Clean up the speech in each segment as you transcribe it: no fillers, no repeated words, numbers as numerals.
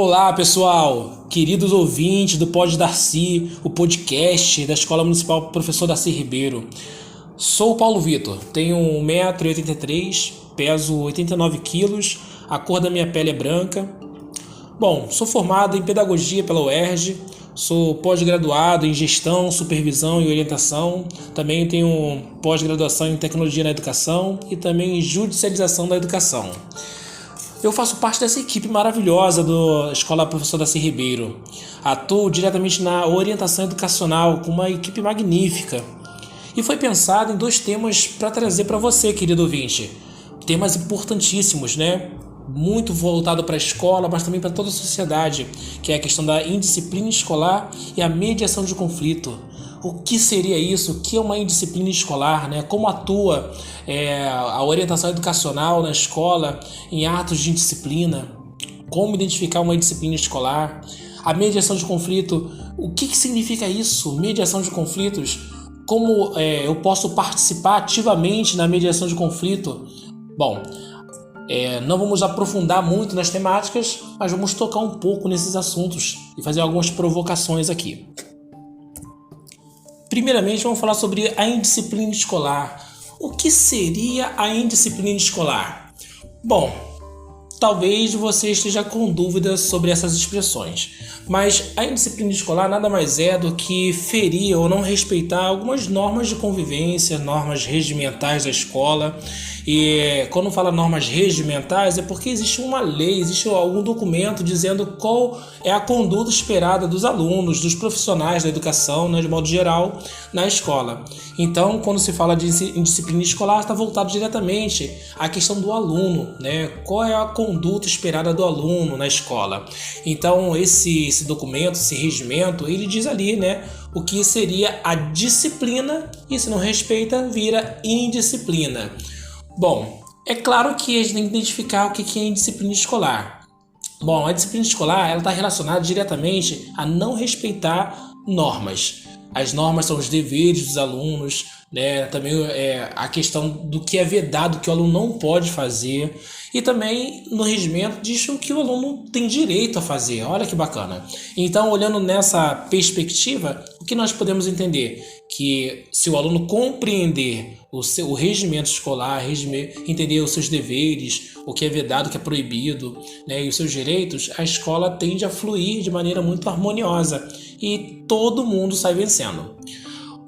Olá, pessoal, queridos ouvintes do Pod Darcy, o podcast da Escola Municipal Professor Darcy Ribeiro. Sou o Paulo Vitor, tenho 1,83 m, peso 89 quilos, a cor da minha pele é branca. Bom, sou formado em Pedagogia pela UERJ, sou pós-graduado em Gestão, Supervisão e Orientação, também tenho pós-graduação em Tecnologia na Educação e também em Judicialização da Educação. Eu faço parte dessa equipe maravilhosa da Escola Professor Darcy Ribeiro. Atuo diretamente na orientação educacional com uma equipe magnífica. E foi pensado em dois temas para trazer para você, querido ouvinte. Temas importantíssimos, né? Muito voltado para a escola, mas também para toda a sociedade, que é a questão da indisciplina escolar e a mediação de conflito. O que seria isso? O que é uma indisciplina escolar, né? Como atua a orientação educacional na escola em atos de indisciplina? Como identificar uma indisciplina escolar? A mediação de conflito, o que significa isso? Mediação de conflitos? Como eu posso participar ativamente na mediação de conflito? Bom, não vamos aprofundar muito nas temáticas, mas vamos tocar um pouco nesses assuntos e fazer algumas provocações aqui. Primeiramente, vamos falar sobre a indisciplina escolar. O que seria a indisciplina escolar? Bom, talvez você esteja com dúvidas sobre essas expressões, mas a indisciplina escolar nada mais é do que ferir ou não respeitar algumas normas de convivência, normas regimentais da escola. E quando fala normas regimentais é porque existe uma lei, existe algum documento dizendo qual é a conduta esperada dos alunos, dos profissionais da educação, né, de modo geral, na escola. Então, quando se fala de indisciplina escolar, está voltado diretamente à questão do aluno, né? Qual é a conduta esperada do aluno na escola? Então, esse documento, esse regimento, ele diz ali, né, o que seria a disciplina e, se não respeita, vira indisciplina. Bom, é claro que a gente tem que identificar o que é indisciplina escolar. Bom, a disciplina escolar está relacionada diretamente a não respeitar normas. As normas são os deveres dos alunos, né? Também a questão do que é vedado, que o aluno não pode fazer. E também no regimento diz o que o aluno tem direito a fazer. Olha que bacana. Então, olhando nessa perspectiva, o que nós podemos entender? Que se o aluno compreender o regimento escolar, entender os seus deveres, o que é vedado, o que é proibido, né, e os seus direitos, a escola tende a fluir de maneira muito harmoniosa e todo mundo sai vencendo.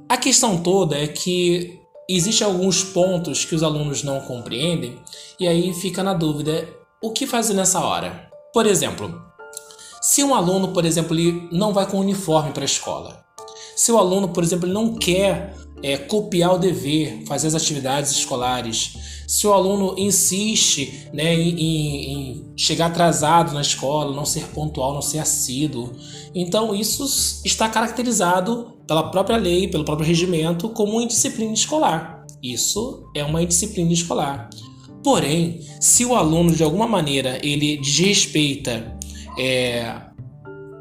A questão toda é que existem alguns pontos que os alunos não compreendem e aí fica na dúvida o que fazer nessa hora. Por exemplo, se um aluno, por exemplo, ele não vai com uniforme para a escola, se o aluno, por exemplo, ele não quer copiar o dever, fazer as atividades escolares, se o aluno insiste, né, em chegar atrasado na escola, não ser pontual, não ser assíduo, então isso está caracterizado pela própria lei, pelo próprio regimento, como indisciplina escolar. Isso é uma indisciplina escolar. Porém, se o aluno, de alguma maneira, ele desrespeita,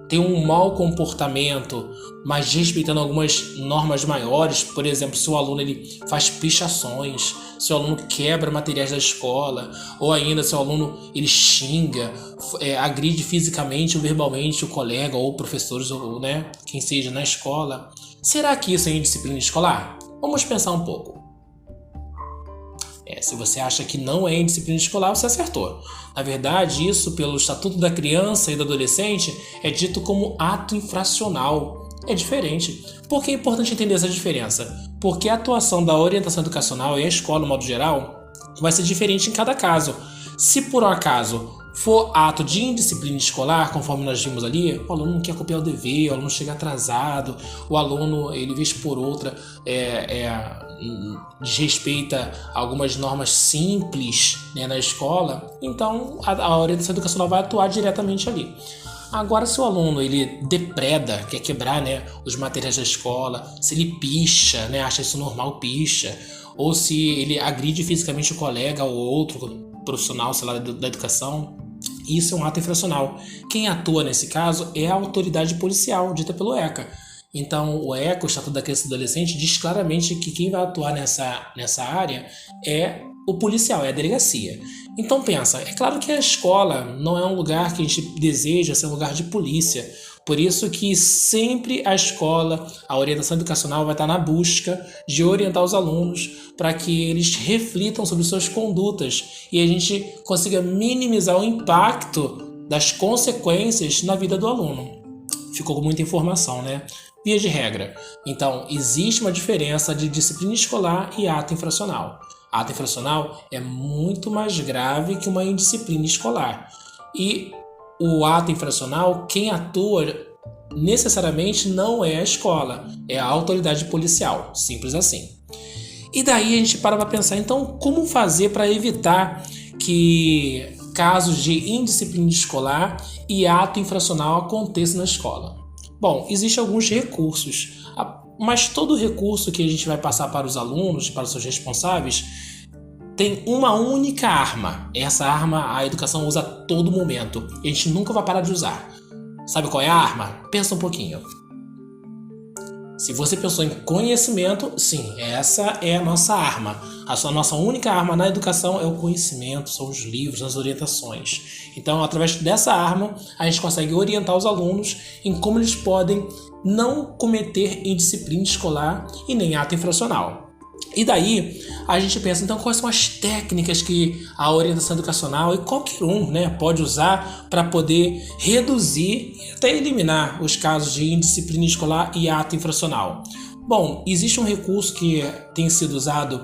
tem um mau comportamento, mas respeitando algumas normas maiores, por exemplo, se o aluno ele faz pichações, se o aluno quebra materiais da escola, ou ainda se o aluno ele xinga, agride fisicamente ou verbalmente o colega ou professores ou, né, quem seja na escola, será que isso é indisciplina escolar? Vamos pensar um pouco. Se você acha que não é indisciplina escolar, você acertou. Na verdade, isso, pelo Estatuto da Criança e do Adolescente, é dito como ato infracional. É diferente. Por que é importante entender essa diferença? Porque a atuação da orientação educacional e a escola, no modo geral, vai ser diferente em cada caso. Se por um acaso for ato de indisciplina escolar, conforme nós vimos ali, o aluno não quer copiar o dever, o aluno chega atrasado, o aluno, ele vez por outra, desrespeita algumas normas simples, né, na escola, então a orientação educacional vai atuar diretamente ali. Agora, se o aluno ele depreda, quer quebrar, né, os materiais da escola, se ele picha, né, acha isso normal, picha, ou se ele agride fisicamente o colega ou outro profissional, sei lá, da educação, isso é um ato infracional. Quem atua nesse caso é a autoridade policial, dita pelo ECA. Então, o ECA, o Estatuto da Criança e do Adolescente, diz claramente que quem vai atuar nessa área é o policial, é a delegacia. Então pensa, é claro que a escola não é um lugar que a gente deseja ser um lugar de polícia. Por isso que sempre a escola, a orientação educacional vai estar na busca de orientar os alunos para que eles reflitam sobre suas condutas e a gente consiga minimizar o impacto das consequências na vida do aluno. Ficou com muita informação, né? Via de regra. Então, existe uma diferença de disciplina escolar e ato infracional. Ato infracional é muito mais grave que uma indisciplina escolar. E o ato infracional, quem atua necessariamente não é a escola, é a autoridade policial, simples assim. E daí a gente para pensar, então, como fazer para evitar que casos de indisciplina escolar e ato infracional aconteçam na escola? Bom, existem alguns recursos, mas todo recurso que a gente vai passar para os alunos, para os seus responsáveis, tem uma única arma. Essa arma a educação usa a todo momento. E a gente nunca vai parar de usar. Sabe qual é a arma? Pensa um pouquinho. Se você pensou em conhecimento, sim, essa é a nossa arma. A nossa única arma na educação é o conhecimento, são os livros, as orientações. Então, através dessa arma, a gente consegue orientar os alunos em como eles podem não cometer indisciplina escolar e nem ato infracional. E daí a gente pensa, então, quais são as técnicas que a orientação educacional e qualquer um, né, pode usar para poder reduzir e até eliminar os casos de indisciplina escolar e ato infracional. Bom, existe um recurso que tem sido usado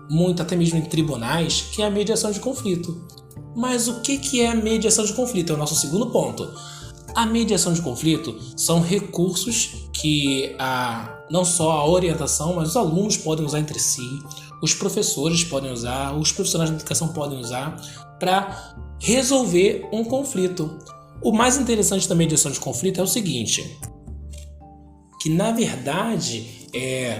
muito até mesmo em tribunais, que é a mediação de conflito. Mas o que é a mediação de conflito? É o nosso segundo ponto. A mediação de conflito são recursos que não só a orientação, mas os alunos podem usar entre si, os professores podem usar, os profissionais da educação podem usar para resolver um conflito. O mais interessante da mediação de conflito é o seguinte, que na verdade,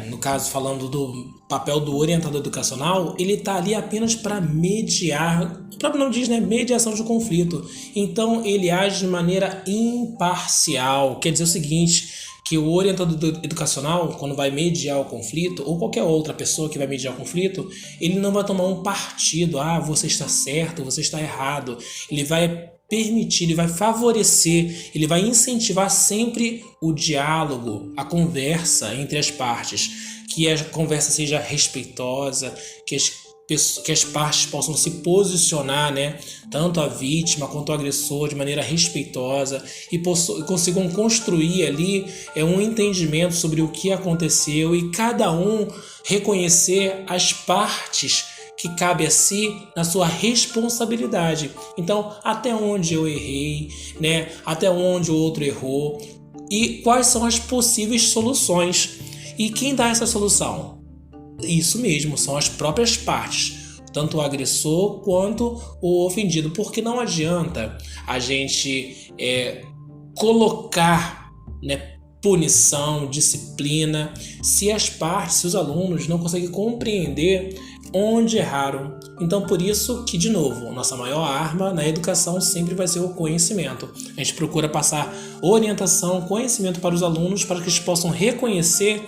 no caso falando do papel do orientador educacional, ele está ali apenas para mediar, o próprio nome diz, né, mediação de conflito. Então ele age de maneira imparcial, quer dizer o seguinte, que o orientador educacional, quando vai mediar o conflito, ou qualquer outra pessoa que vai mediar o conflito, ele não vai tomar um partido, você está certo, você está errado. Ele vai permitir, ele vai favorecer, ele vai incentivar sempre o diálogo, a conversa entre as partes, que a conversa seja respeitosa, que as partes possam se posicionar, né, tanto a vítima quanto o agressor de maneira respeitosa e consigam construir ali um entendimento sobre o que aconteceu e cada um reconhecer as partes que cabe a si na sua responsabilidade. Então, até onde eu errei, né, até onde o outro errou e quais são as possíveis soluções. E quem dá essa solução? Isso mesmo, são as próprias partes, tanto o agressor quanto o ofendido, porque não adianta a gente colocar, né, punição, disciplina, se as partes, se os alunos não conseguem compreender onde erraram. Então, por isso que, de novo, nossa maior arma na educação sempre vai ser o conhecimento. A gente procura passar orientação, conhecimento para os alunos, para que eles possam reconhecer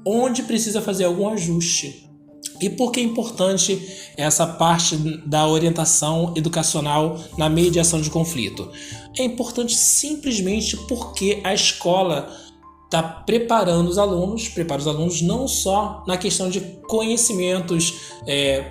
onde precisa fazer algum ajuste. E por que é importante essa parte da orientação educacional na mediação de conflito? É importante simplesmente porque a escola está preparando os alunos, prepara os alunos não só na questão de conhecimentos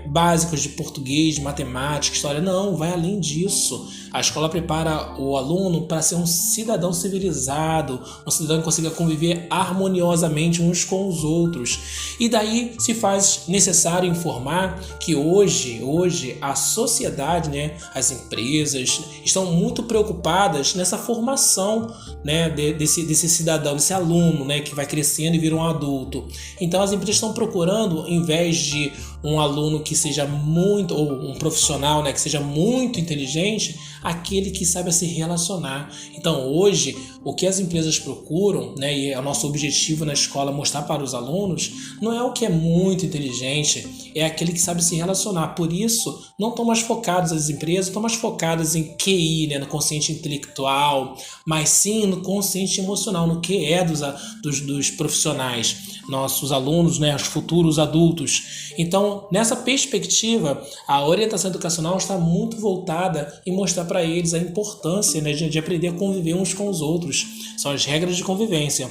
básicos de português, matemática, história, não, vai além disso. A escola prepara o aluno para ser um cidadão civilizado, um cidadão que consiga conviver harmoniosamente uns com os outros. E daí se faz necessário informar que hoje a sociedade, né, as empresas estão muito preocupadas nessa formação, né, desse cidadão, desse aluno, né, que vai crescendo e vira um adulto. Então as empresas estão procurando, em vez de um aluno que seja muito, ou um profissional, né, que seja muito inteligente, aquele que saiba se relacionar. Então hoje o que as empresas procuram, né, e é o nosso objetivo na escola mostrar para os alunos, não é o que é muito inteligente, é aquele que sabe se relacionar. Por isso não estão mais focadas as empresas, estão mais focadas em QI, né, no consciente intelectual, mas sim no consciente emocional, no que é dos profissionais, nossos alunos, né, os futuros adultos. Então Então, nessa perspectiva, a orientação educacional está muito voltada em mostrar para eles a importância, né, de aprender a conviver uns com os outros. São as regras de convivência.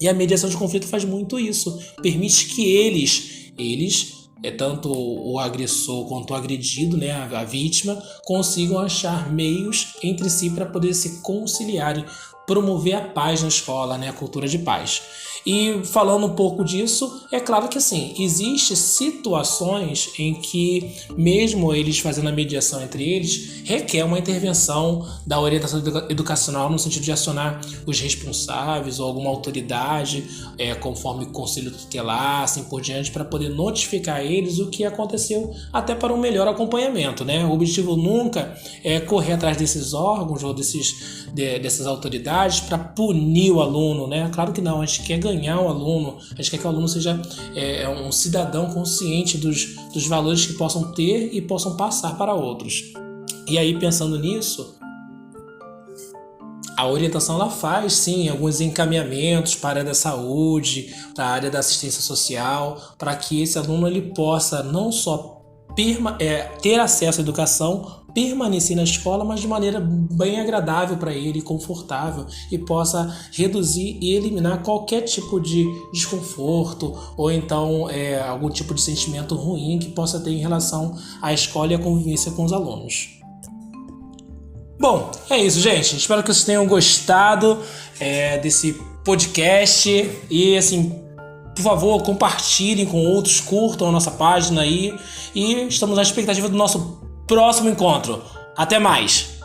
E a mediação de conflito faz muito isso. Permite que eles tanto o agressor quanto o agredido, né, a vítima, consigam achar meios entre si para poder se conciliarem, promover a paz na escola, né, a cultura de paz. E falando um pouco disso, é claro que assim, existem situações em que, mesmo eles fazendo a mediação entre eles, requer uma intervenção da orientação educacional no sentido de acionar os responsáveis ou alguma autoridade, conforme o conselho tutelar, assim por diante, para poder notificar a eles o que aconteceu, até para um melhor acompanhamento, né? O objetivo nunca é correr atrás desses órgãos ou dessas autoridades para punir o aluno, né? Claro que não, a gente quer ganhar o aluno, a gente quer que o aluno seja um cidadão consciente dos valores que possam ter e possam passar para outros. E aí, pensando nisso, a orientação ela faz, sim, alguns encaminhamentos para a área da saúde, para a área da assistência social, para que esse aluno ele possa não só ter acesso à educação, permanecer na escola, mas de maneira bem agradável para ele, confortável, e possa reduzir e eliminar qualquer tipo de desconforto ou então algum tipo de sentimento ruim que possa ter em relação à escola e à convivência com os alunos. Bom, é isso, gente. Espero que vocês tenham gostado desse podcast e, assim, por favor, compartilhem com outros, curtam a nossa página aí e estamos na expectativa do nosso próximo encontro. Até mais!